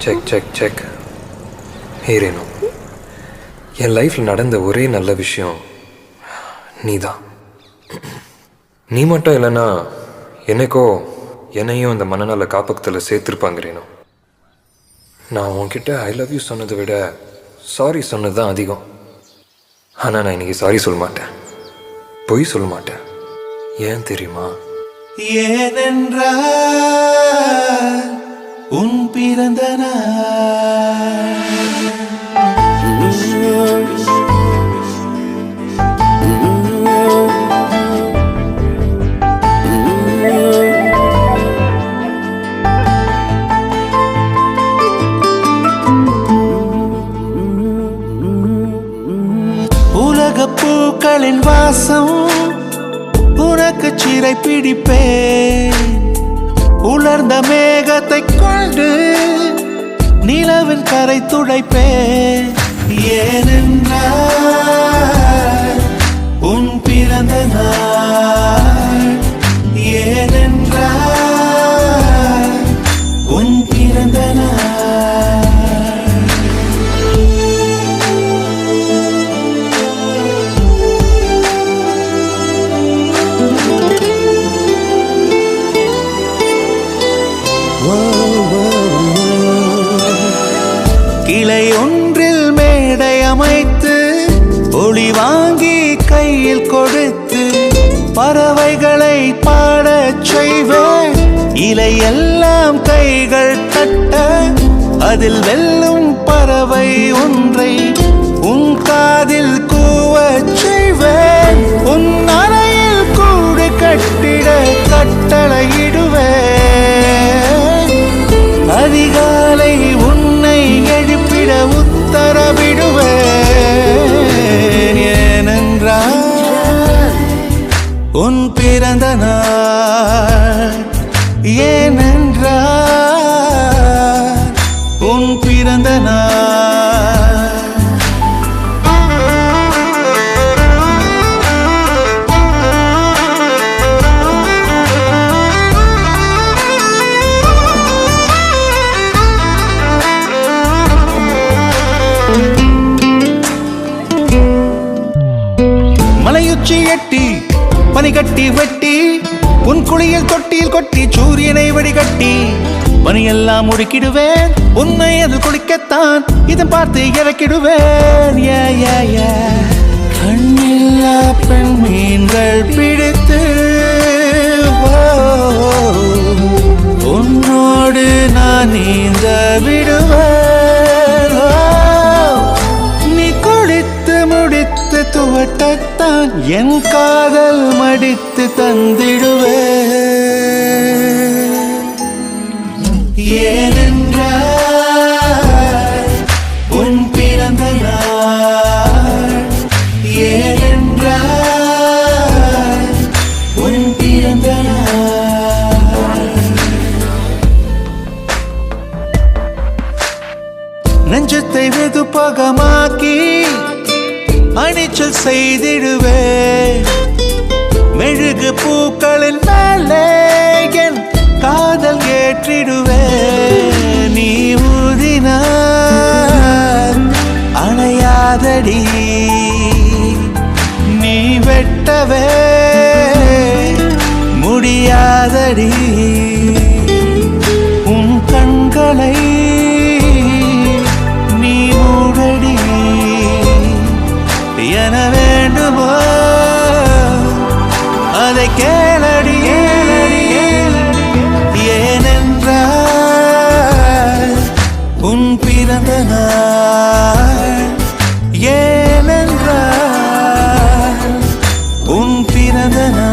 Check check check. ஹீரேனோ, என் லைஃப்பில் நடந்த ஒரே நல்ல விஷயம் நீதான். நீ மட்டும் இல்லைன்னா என்னைக்கோ என்னையும் இந்த மனநல காப்பகத்தில் சேர்த்துருப்பாங்கிறேனோ. நான் உன்கிட்ட ஐ லவ் யூ சொன்னதை விட சாரி சொன்னது தான் அதிகம். ஆனால் நான் இன்னைக்கு சாரி சொல்ல மாட்டேன், பொய் சொல்ல மாட்டேன். ஏன் தெரியுமா? ஏனென்றால் உன் பிறந்த நாள். உலகப் பூக்களின் வாசம் உனக்கு சிறை பிடிப்பேன். உலர்ந்த மேகத்தை கொண்டு நிலவின் கரை துடைப்பேன். ஏனென்றால் உன் பிறந்த நாள். ஏனென்றால் உன் பிறந்த நாள். கிளை ஒன்றில் மேடை அமைத்து ஒளி வாங்கி கையில் கொடுத்து பறவைகளை பாடச் செய்வேன். இலையெல்லாம் கைகள் தட்ட அதில் வெல்லும் பறவை ஒன்றை உன் காதில் கூவச் செய்வேன். உன் அறையில் கூடு கட்டிட கட்டளையிடுவேன். அதிகாலை உன்னை எழுப்பிட உத்தரவிடுவேன். ஏனென்றால் உன் பிறந்த நாள். ஏனென்றால் உன் பிறந்த நாள். மலையுச்சி எட்டி பனி கட்டி வெட்டி உன் குளியல் தொட்டியில் கொட்டி சூரியனை வடிகட்டி பனியெல்லாம் முடுக்கிடுவேன். உன்னை அது குளிக்கத்தான் இதன் பார்த்து இறக்கிடுவேன். கண்ணில்லா பெண் மீன்கள் பிடித்து உன்னோடு நான் நீந்த விடுவேன். நீ குளித்து முடித்து துவட்டத்தான் என் காதல் மடித்து தந்திடுவேன். ஏனென்றால் உன் பிறந்த நாள். ஏனென்றால் உன் பிறந்த நாள். நெஞ்சத்தை வெதுப்பகமாக்கி அணிச்சல் செய்திடுவேன். மெழுகு பூக்களின் மேலே என் காதல் ஏற்றிடுவேன். நீ ஊதினார் அணையாதடி, நீ வெட்டவே முடியாதடி. உன் கண்களை நீ மூடடி. என வேண்டுமோ அதை கேளடி. ஏனென்றால் உன் பிறந்த நாள். ஏனென்றால் உன் பிறந்த நாள்.